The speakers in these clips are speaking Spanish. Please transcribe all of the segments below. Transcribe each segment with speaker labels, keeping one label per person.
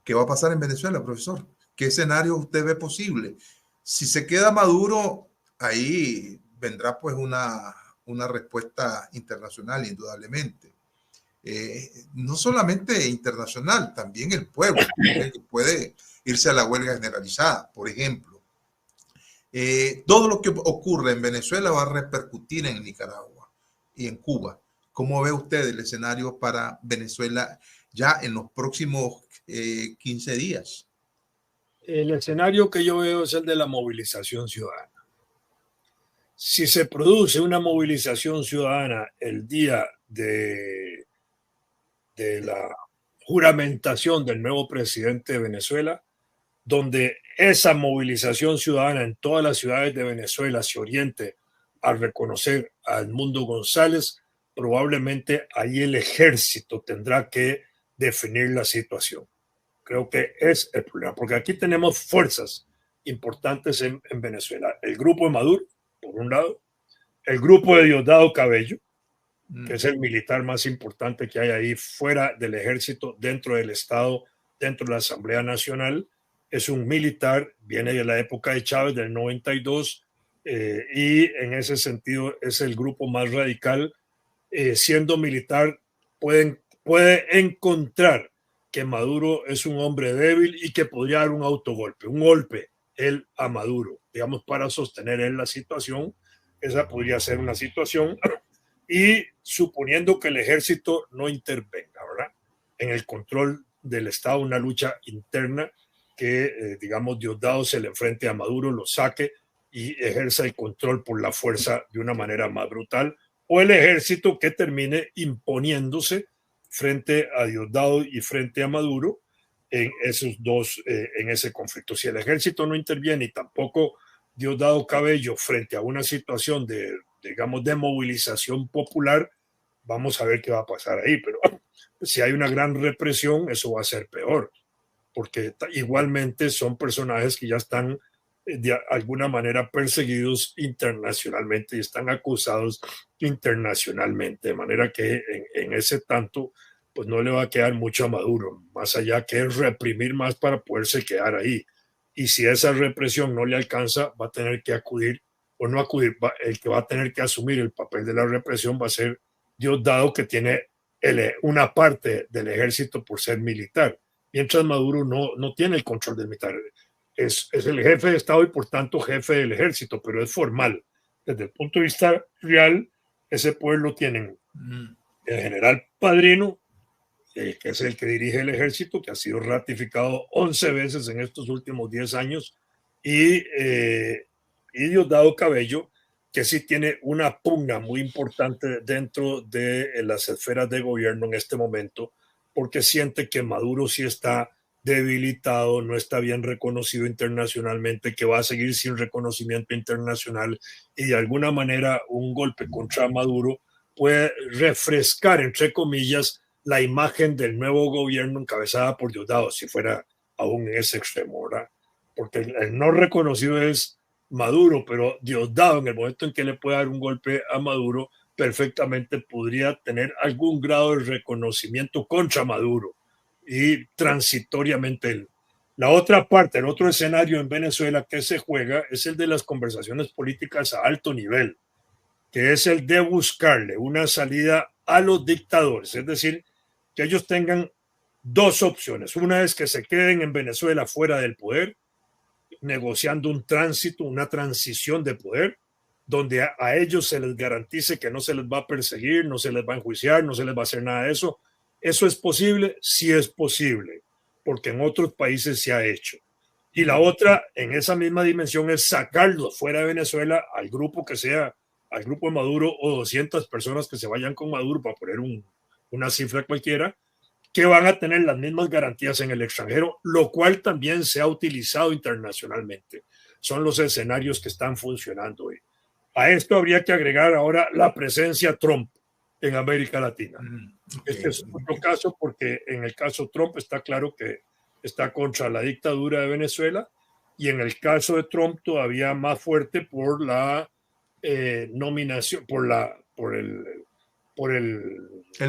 Speaker 1: ¿Qué va a pasar en Venezuela, profesor? ¿Qué escenario usted ve posible? Si se queda Maduro, ahí vendrá pues una respuesta internacional, indudablemente. No solamente internacional, también el pueblo puede irse a la huelga generalizada, por ejemplo. Todo lo que ocurre en Venezuela va a repercutir en Nicaragua y en Cuba. ¿Cómo ve usted el escenario para Venezuela ya en los próximos 15 días?
Speaker 2: El escenario que yo veo es el de la movilización ciudadana. Si se produce una movilización ciudadana el día de la juramentación del nuevo presidente de Venezuela, donde esa movilización ciudadana en todas las ciudades de Venezuela se oriente a reconocer a Edmundo González, probablemente ahí el ejército tendrá que definir la situación. Creo que es el problema, porque aquí tenemos fuerzas importantes en Venezuela. El grupo de Maduro, por un lado, el grupo de Diosdado Cabello, que es el militar más importante que hay ahí fuera del ejército, dentro del Estado, dentro de la Asamblea Nacional. Es un militar, viene de la época de Chávez, del 92, y en ese sentido es el grupo más radical. Siendo militar, puede encontrar que Maduro es un hombre débil y que podría dar un autogolpe, un golpe él a Maduro, digamos, para sostener él la situación. Esa podría ser una situación. Y suponiendo que el ejército no intervenga, ¿verdad?, en el control del Estado, una lucha interna que, digamos, Diosdado se le enfrente a Maduro, lo saque y ejerza el control por la fuerza de una manera más brutal, o el ejército que termine imponiéndose frente a Diosdado y frente a Maduro en esos dos, en ese conflicto. Si el ejército no interviene y tampoco Diosdado Cabello frente a una situación de, digamos, de movilización popular, vamos a ver qué va a pasar ahí. Pero si hay una gran represión, eso va a ser peor, porque igualmente son personajes que ya están de alguna manera perseguidos internacionalmente y están acusados internacionalmente, de manera que en ese tanto pues no le va a quedar mucho a Maduro, más allá que reprimir más para poderse quedar ahí. Y si esa represión no le alcanza, va a tener que acudir o no acudir. El que va a tener que asumir el papel de la represión va a ser Diosdado, que tiene una parte del ejército por ser militar, mientras Maduro no tiene el control del militar. Es el jefe de Estado y por tanto jefe del ejército, pero es formal. Desde el punto de vista real, ese poder lo tienen el general Padrino, que es el que dirige el ejército, que ha sido ratificado 11 veces en estos últimos 10 años, y Diosdado Cabello, que sí tiene una pugna muy importante dentro de las esferas de gobierno en este momento, porque siente que Maduro sí está debilitado, no está bien reconocido internacionalmente, que va a seguir sin reconocimiento internacional, y de alguna manera un golpe contra Maduro puede refrescar, entre comillas, la imagen del nuevo gobierno encabezada por Diosdado, si fuera aún en ese extremo, ¿verdad? Porque el no reconocido es Maduro, pero Diosdado, en el momento en que le pueda dar un golpe a Maduro, perfectamente podría tener algún grado de reconocimiento contra Maduro y transitoriamente él. La otra parte, el otro escenario en Venezuela que se juega es el de las conversaciones políticas a alto nivel, que es el de buscarle una salida a los dictadores, es decir, que ellos tengan dos opciones. Una es que se queden en Venezuela fuera del poder, negociando un tránsito, una transición de poder, donde a ellos se les garantice que no se les va a perseguir, no se les va a enjuiciar, no se les va a hacer nada de eso. ¿Eso es posible? Sí es posible, porque en otros países se ha hecho. Y la otra, en esa misma dimensión, es sacarlos fuera de Venezuela al grupo que sea, al grupo de Maduro, o 200 personas que se vayan con Maduro, para poner una cifra cualquiera, que van a tener las mismas garantías en el extranjero, lo cual también se ha utilizado internacionalmente. Son los escenarios que están funcionando hoy. A esto habría que agregar ahora la presencia Trump en América Latina. Este es otro caso, porque en el caso Trump está claro que está contra la dictadura de Venezuela, y en el caso de Trump todavía más fuerte por la nominación, por por
Speaker 1: el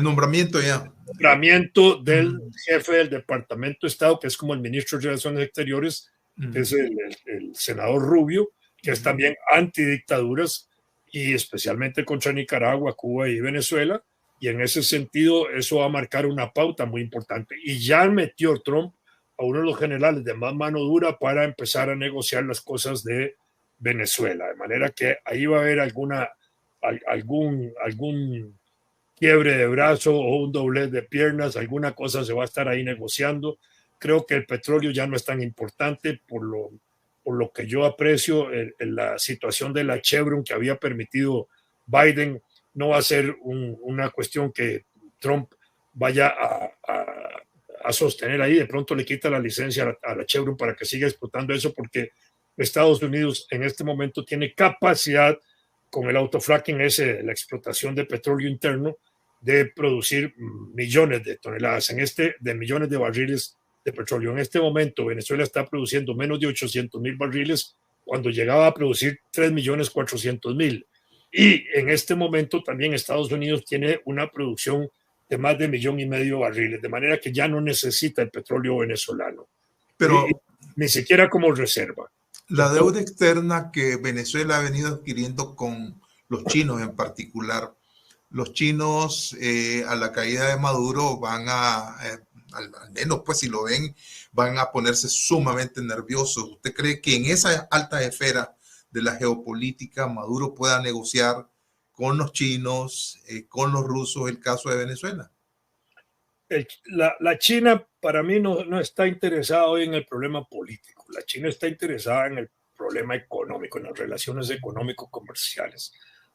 Speaker 1: nombramiento ya.
Speaker 2: Nombramiento del jefe del Departamento de Estado, que es como el ministro de Relaciones Exteriores, que es el senador Rubio, que es también antidictaduras y especialmente contra Nicaragua, Cuba y Venezuela. Y en ese sentido, eso va a marcar una pauta muy importante. Y ya metió Trump a uno de los generales de más mano dura para empezar a negociar las cosas de Venezuela. De manera que ahí va a haber algún quiebre de brazo o un doblez de piernas, alguna cosa se va a estar ahí negociando. Creo que el petróleo ya no es tan importante por lo que yo aprecio en la situación de la Chevron que había permitido Biden. No va a ser una cuestión que Trump vaya a sostener ahí. De pronto le quita la licencia a la Chevron para que siga explotando eso, porque Estados Unidos en este momento tiene capacidad con el autofracking, la explotación de petróleo interno, de producir millones de toneladas, de millones de barriles de petróleo. En este momento Venezuela está produciendo menos de 800,000 barriles cuando llegaba a producir 3.400.000. Y en este momento también Estados Unidos tiene una producción de más de 1,5 millones de barriles, de manera que ya no necesita el petróleo venezolano.
Speaker 1: Pero
Speaker 2: ni siquiera como reserva.
Speaker 1: La deuda externa que Venezuela ha venido adquiriendo con los chinos en particular, los chinos a la caída de Maduro van al menos pues si lo ven, van a ponerse sumamente nerviosos. ¿Usted cree que en esa alta esfera de la geopolítica Maduro pueda negociar con los chinos, con los rusos, el caso de Venezuela?
Speaker 2: La China para mí no está interesada hoy en el problema político. La China está interesada en el problema económico, en las relaciones económico-comerciales.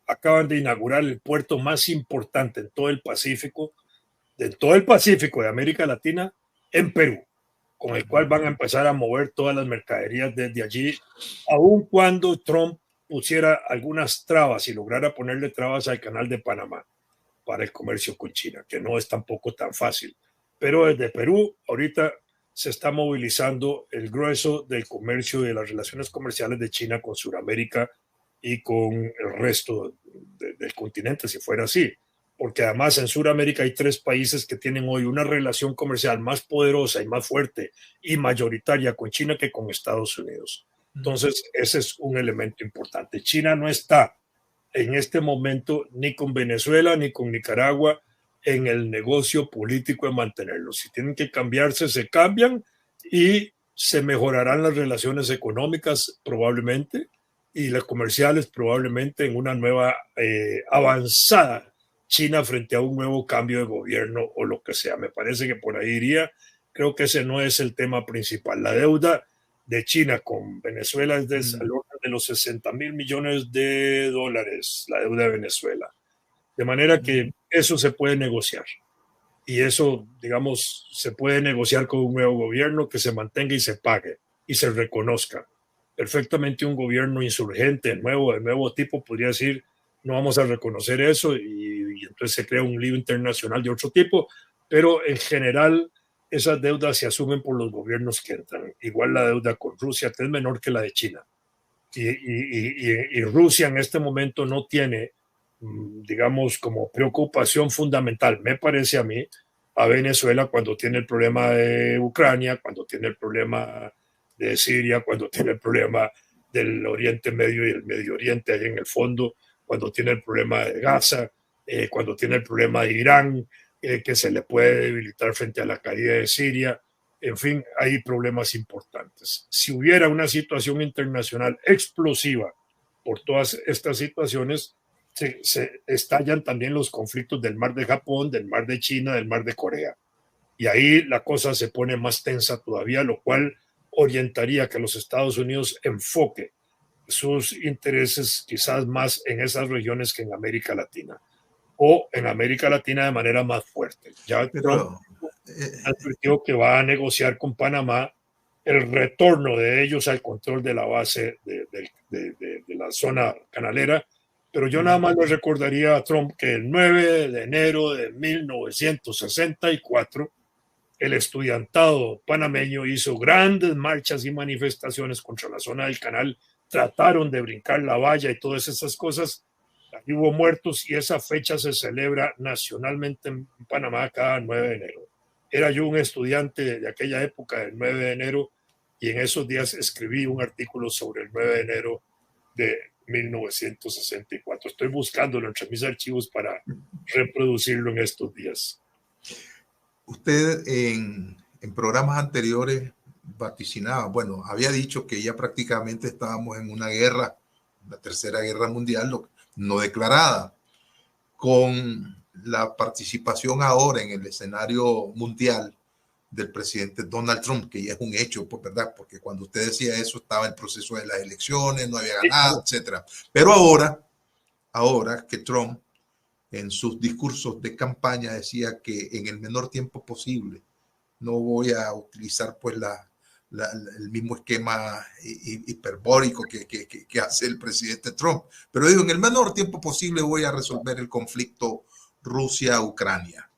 Speaker 2: Acaban de inaugurar el puerto más importante en todo el Pacífico, de América Latina, en Perú, con el cual van a empezar a mover todas las mercaderías desde allí, aun cuando Trump pusiera algunas trabas y lograra ponerle trabas al canal de Panamá para el comercio con China, que no es tampoco tan fácil. Pero desde Perú ahorita se está movilizando el grueso del comercio y de las relaciones comerciales de China con Sudamérica y con el resto del continente, si fuera así. Porque además en Sudamérica hay 3 países que tienen hoy una relación comercial más poderosa y más fuerte y mayoritaria con China que con Estados Unidos. Entonces, ese es un elemento importante. China no está en este momento ni con Venezuela ni con Nicaragua en el negocio político de mantenerlos. Si tienen que cambiarse, se cambian y se mejorarán las relaciones económicas probablemente y las comerciales probablemente en una nueva avanzada China frente a un nuevo cambio de gobierno o lo que sea. Me parece que por ahí iría. Creo que ese no es el tema principal. La deuda de China con Venezuela es del orden de los 60,000 millones de dólares, la deuda de Venezuela. De manera que eso se puede negociar. Y eso, digamos, se puede negociar con un nuevo gobierno que se mantenga y se pague y se reconozca. Perfectamente un gobierno insurgente, de nuevo tipo, podría decir, no vamos a reconocer eso y entonces se crea un lío internacional de otro tipo, pero en general esas deudas se asumen por los gobiernos que entran. Igual la deuda con Rusia, que es menor que la de China. Y Rusia en este momento no tiene, digamos, como preocupación fundamental, me parece a mí, a Venezuela cuando tiene el problema de Ucrania, cuando tiene el problema de Siria, cuando tiene el problema del Oriente Medio y el Medio Oriente ahí en el fondo, cuando tiene el problema de Gaza, cuando tiene el problema de Irán, que se le puede debilitar frente a la caída de Siria. En fin, hay problemas importantes. Si hubiera una situación internacional explosiva por todas estas situaciones, se estallan también los conflictos del mar de Japón, del mar de China, del mar de Corea. Y ahí la cosa se pone más tensa todavía, lo cual orientaría que los Estados Unidos enfoque sus intereses quizás más en esas regiones que en América Latina, o en América Latina de manera más fuerte. Ya Trump advirtió que va a negociar con Panamá el retorno de ellos al control de la base de la zona canalera, pero yo nada más le recordaría a Trump que el 9 de enero de 1964 el estudiantado panameño hizo grandes marchas y manifestaciones contra la zona del canal, trataron de brincar la valla y todas esas cosas. Aquí hubo muertos y esa fecha se celebra nacionalmente en Panamá cada 9 de enero. Era yo un estudiante de aquella época, del 9 de enero, y en esos días escribí un artículo sobre el 9 de enero de 1964. Estoy buscándolo entre mis archivos para reproducirlo en estos días.
Speaker 1: Usted en programas anteriores vaticinaba, bueno, había dicho que ya prácticamente estábamos en una guerra, la Tercera Guerra Mundial, no declarada, con la participación ahora en el escenario mundial del presidente Donald Trump, que ya es un hecho, pues, ¿verdad? Porque cuando usted decía eso estaba el proceso de las elecciones, no había ganado, etcétera. Pero ahora que Trump en sus discursos de campaña decía que en el menor tiempo posible no voy a utilizar pues el mismo esquema hiperbórico que hace el presidente Trump, pero digo, en el menor tiempo posible voy a resolver el conflicto Rusia-Ucrania,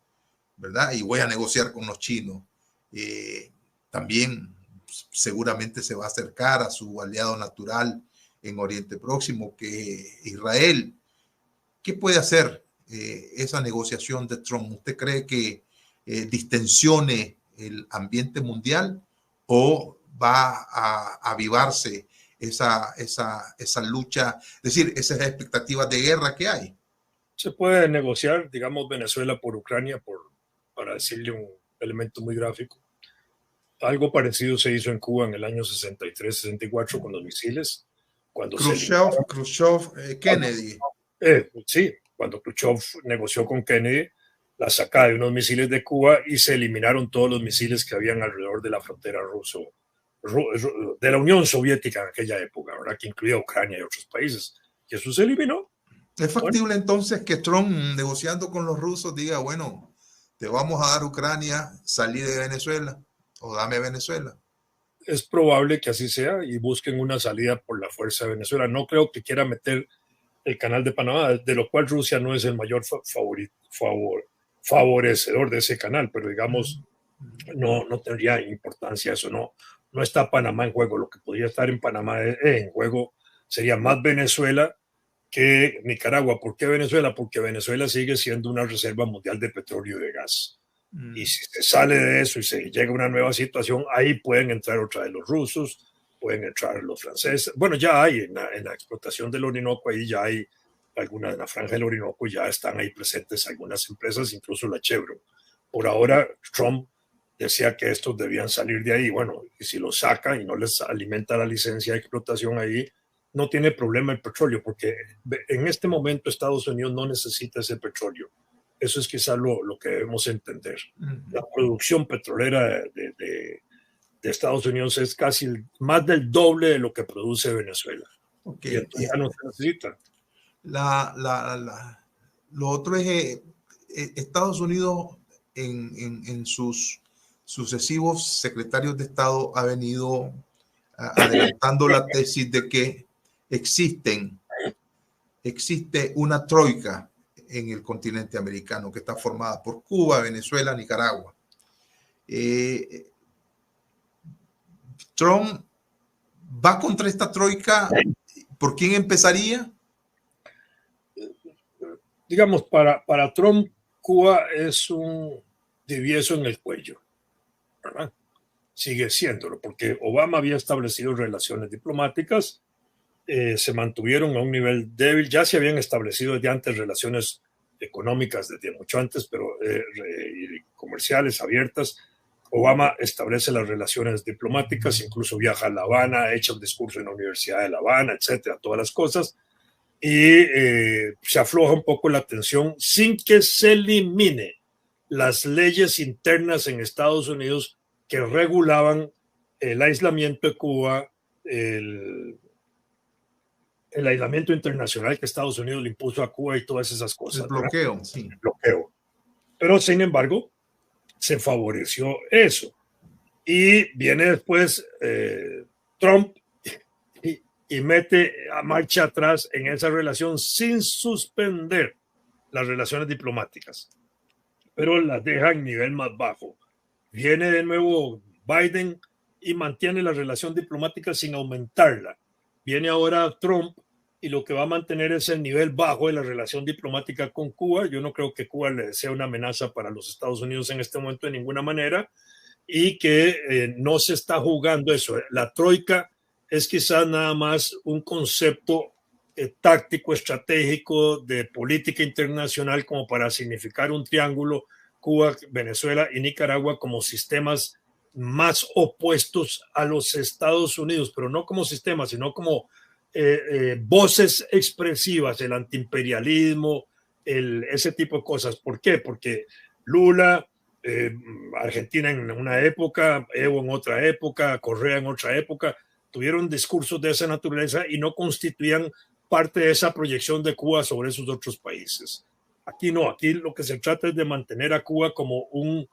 Speaker 1: ¿verdad? Y voy a negociar con los chinos. También seguramente se va a acercar a su aliado natural en Oriente Próximo, que es Israel. ¿Qué puede hacer esa negociación de Trump? ¿Usted cree que distensione el ambiente mundial o va a avivarse esa lucha, es decir, esas expectativas de guerra que hay?
Speaker 2: Se puede negociar, digamos, Venezuela por Ucrania, para decirle un elemento muy gráfico. Algo parecido se hizo en Cuba en el año 63-64 con los misiles. Cuando
Speaker 1: Khrushchev, Kennedy.
Speaker 2: Sí, cuando Khrushchev negoció con Kennedy la sacada de unos misiles de Cuba y se eliminaron todos los misiles que habían alrededor de la frontera de la Unión Soviética en aquella época, ¿verdad? Que incluía Ucrania y otros países. Y eso se eliminó.
Speaker 1: ¿Es factible entonces que Trump, negociando con los rusos, diga, bueno, te vamos a dar Ucrania, salí de Venezuela o dame Venezuela?
Speaker 2: Es probable que así sea y busquen una salida por la fuerza de Venezuela. No creo que quiera meter el canal de Panamá, de lo cual Rusia no es el mayor favorecedor de ese canal, pero digamos, no tendría importancia eso, no está Panamá en juego. Lo que podría estar en Panamá en juego sería más Venezuela que Nicaragua. ¿Por qué Venezuela? Porque Venezuela sigue siendo una reserva mundial de petróleo y de gas. Y si se sale de eso y se llega a una nueva situación, ahí pueden entrar otra vez los rusos, pueden entrar los franceses. Bueno, ya hay en la explotación del Orinoco, ahí ya hay algunas, en la franja del Orinoco ya están ahí presentes algunas empresas, incluso la Chevron. Por ahora, Trump decía que estos debían salir de ahí. Bueno, y si los sacan y no les alimenta la licencia de explotación ahí, no tiene problema el petróleo, porque en este momento Estados Unidos no necesita ese petróleo. Eso es quizás lo que debemos entender. La producción petrolera de Estados Unidos es casi más del doble de lo que produce Venezuela.
Speaker 1: Okay.
Speaker 2: Y entonces ya no se necesita.
Speaker 1: Lo otro es Estados Unidos en sus sucesivos secretarios de Estado ha venido adelantando la tesis de que existe una troika en el continente americano que está formada por Cuba, Venezuela, Nicaragua. Trump va contra esta troika. ¿Por quién empezaría?
Speaker 2: Digamos, para Trump, Cuba es un divieso en el cuello, ¿verdad? Sigue siéndolo, porque Obama había establecido relaciones diplomáticas, se mantuvieron a un nivel débil, ya se habían establecido desde antes relaciones económicas desde mucho antes, pero comerciales abiertas. Obama establece las relaciones diplomáticas, incluso viaja a La Habana, echa un discurso en la Universidad de La Habana, etcétera, todas las cosas, y se afloja un poco la tensión sin que se elimine las leyes internas en Estados Unidos que regulaban el aislamiento de Cuba, el aislamiento internacional que Estados Unidos le impuso a Cuba y todas esas cosas.
Speaker 1: El bloqueo, sí.
Speaker 2: El bloqueo. Pero, sin embargo, se favoreció eso. Y viene después Trump y mete a marcha atrás en esa relación sin suspender las relaciones diplomáticas, pero las deja en nivel más bajo. Viene de nuevo Biden y mantiene la relación diplomática sin aumentarla. Viene ahora Trump y lo que va a mantener es el nivel bajo de la relación diplomática con Cuba. Yo no creo que Cuba le sea una amenaza para los Estados Unidos en este momento de ninguna manera, y que no se está jugando eso. La troika es quizás nada más un concepto táctico, estratégico de política internacional como para significar un triángulo, Cuba, Venezuela y Nicaragua, como sistemas más opuestos a los Estados Unidos, pero no como sistemas, sino como voces expresivas, el antiimperialismo, ese tipo de cosas. ¿Por qué? Porque Lula, Argentina en una época, Evo en otra época, Correa en otra época, tuvieron discursos de esa naturaleza y no constituían parte de esa proyección de Cuba sobre esos otros países. Aquí no, aquí lo que se trata es de mantener a Cuba como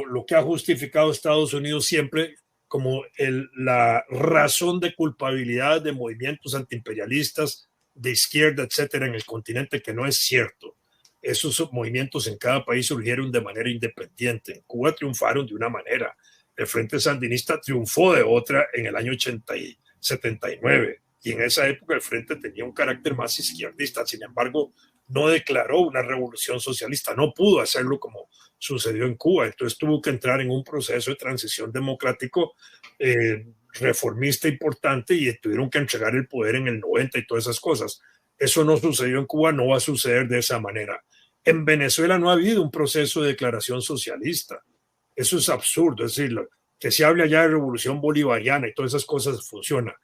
Speaker 2: lo que ha justificado Estados Unidos siempre, como la razón de culpabilidad de movimientos antiimperialistas de izquierda, etcétera, en el continente, que no es cierto. Esos movimientos en cada país surgieron de manera independiente. En Cuba triunfaron de una manera. El Frente Sandinista triunfó de otra en el año 79. Y en esa época el Frente tenía un carácter más izquierdista. Sin embargo, no declaró una revolución socialista. No pudo hacerlo como sucedió en Cuba. Entonces tuvo que entrar en un proceso de transición democrático reformista importante, y tuvieron que entregar el poder en el 90 y todas esas cosas. Eso no sucedió en Cuba, no va a suceder de esa manera. En Venezuela no ha habido un proceso de declaración socialista. Eso es absurdo. Es decir, que se hable allá de revolución bolivariana y todas esas cosas funciona.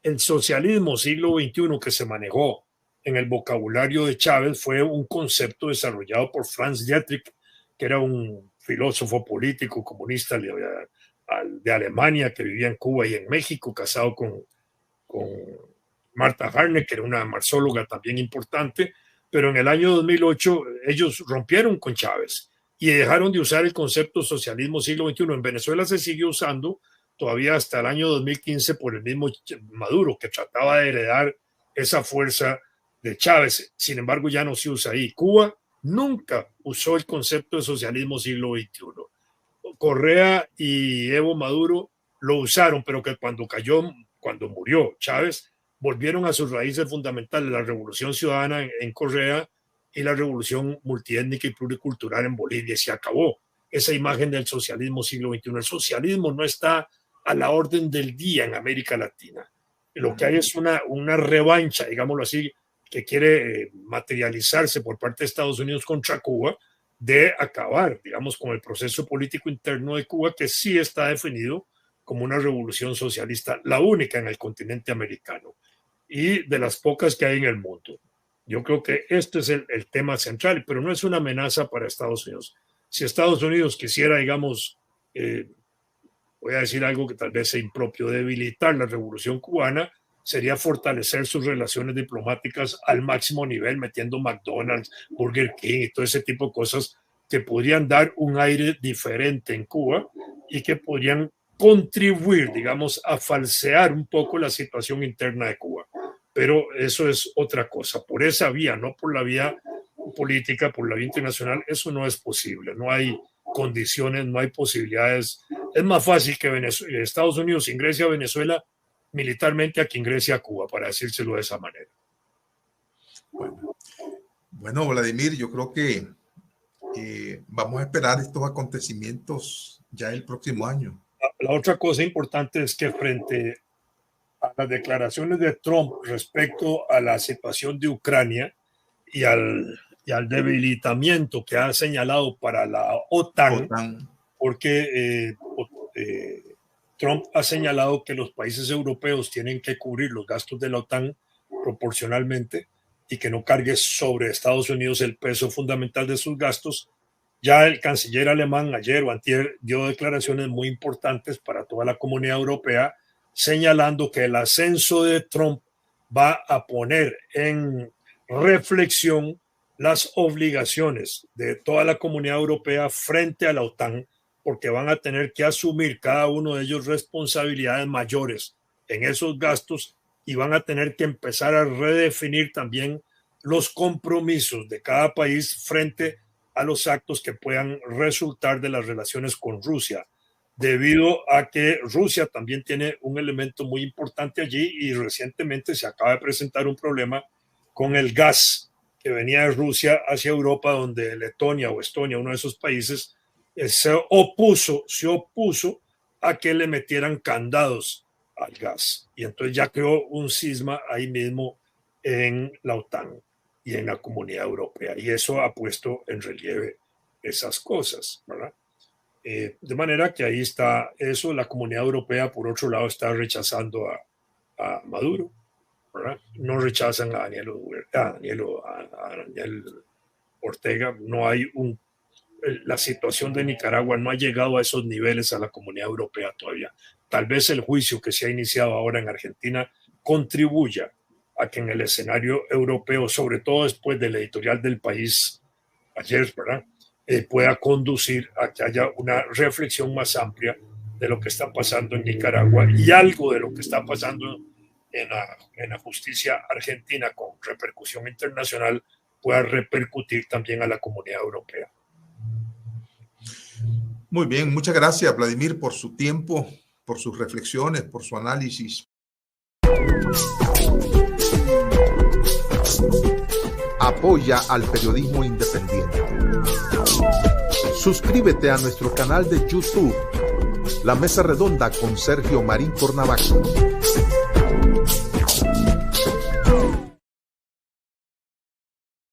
Speaker 2: El socialismo siglo XXI que se manejó en el vocabulario de Chávez fue un concepto desarrollado por Franz Dietrich, que era un filósofo político comunista de Alemania que vivía en Cuba y en México, casado con Marta Harner, que era una marxóloga también importante, pero en el año 2008 ellos rompieron con Chávez y dejaron de usar el concepto socialismo siglo XXI. En Venezuela se siguió usando todavía hasta el año 2015 por el mismo Maduro, que trataba de heredar esa fuerza de Chávez. Sin embargo, ya no se usa ahí. Cuba nunca usó el concepto de socialismo siglo XXI. Correa y Evo Maduro lo usaron, pero que cuando murió Chávez, volvieron a sus raíces fundamentales, la revolución ciudadana en Correa y la revolución multiétnica y pluricultural en Bolivia, y se acabó esa imagen del socialismo siglo XXI. El socialismo no está a la orden del día en América Latina. Lo que hay es una revancha, digámoslo así, que quiere materializarse por parte de Estados Unidos contra Cuba, de acabar, digamos, con el proceso político interno de Cuba, que sí está definido como una revolución socialista, la única en el continente americano y de las pocas que hay en el mundo. Yo creo que este es el tema central, pero no es una amenaza para Estados Unidos. Si Estados Unidos quisiera, digamos, voy a decir algo que tal vez sea impropio, debilitar la revolución cubana, sería fortalecer sus relaciones diplomáticas al máximo nivel, metiendo McDonald's, Burger King y todo ese tipo de cosas que podrían dar un aire diferente en Cuba y que podrían contribuir, digamos, a falsear un poco la situación interna de Cuba. Pero eso es otra cosa. Por esa vía, no por la vía política, por la vía internacional, eso no es posible. No hay condiciones, no hay posibilidades. Es más fácil que Estados Unidos ingrese a Venezuela militarmente a que ingrese a Cuba, para decírselo de esa manera.
Speaker 1: Bueno, Vladimir, yo creo que vamos a esperar estos acontecimientos ya el próximo año.
Speaker 2: La otra cosa importante es que frente a las declaraciones de Trump respecto a la situación de Ucrania y al debilitamiento que ha señalado para la OTAN. Porque Trump ha señalado que los países europeos tienen que cubrir los gastos de la OTAN proporcionalmente y que no cargue sobre Estados Unidos el peso fundamental de sus gastos. Ya el canciller alemán ayer o antier dio declaraciones muy importantes para toda la comunidad europea, señalando que el ascenso de Trump va a poner en reflexión las obligaciones de toda la comunidad europea frente a la OTAN, porque van a tener que asumir cada uno de ellos responsabilidades mayores en esos gastos y van a tener que empezar a redefinir también los compromisos de cada país frente a los actos que puedan resultar de las relaciones con Rusia. debido a que Rusia también tiene un elemento muy importante allí y recientemente se acaba de presentar un problema con el gas que venía de Rusia hacia Europa, donde Letonia o Estonia, uno de esos países, se opuso a que le metieran candados al gas. Y entonces ya creó un cisma ahí mismo en la OTAN y en la Comunidad Europea. Y eso ha puesto en relieve esas cosas, ¿verdad? De manera que ahí está eso. La Comunidad Europea, por otro lado, está rechazando a Maduro, ¿verdad? No rechazan a Daniel Ortega. No hay la situación de Nicaragua no ha llegado a esos niveles a la Comunidad Europea todavía. Tal vez el juicio que se ha iniciado ahora en Argentina contribuya a que en el escenario europeo, sobre todo después del editorial del País ayer, ¿verdad? Pueda conducir a que haya una reflexión más amplia de lo que está pasando en Nicaragua y algo de lo que está pasando en la justicia argentina con repercusión internacional pueda repercutir también a la Comunidad Europea.
Speaker 1: Muy bien, muchas gracias, Vladimir, por su tiempo, por sus reflexiones, por su análisis.
Speaker 3: Apoya al periodismo independiente. Suscríbete a nuestro canal de YouTube, La Mesa Redonda con Sergio Marín Cornavaca.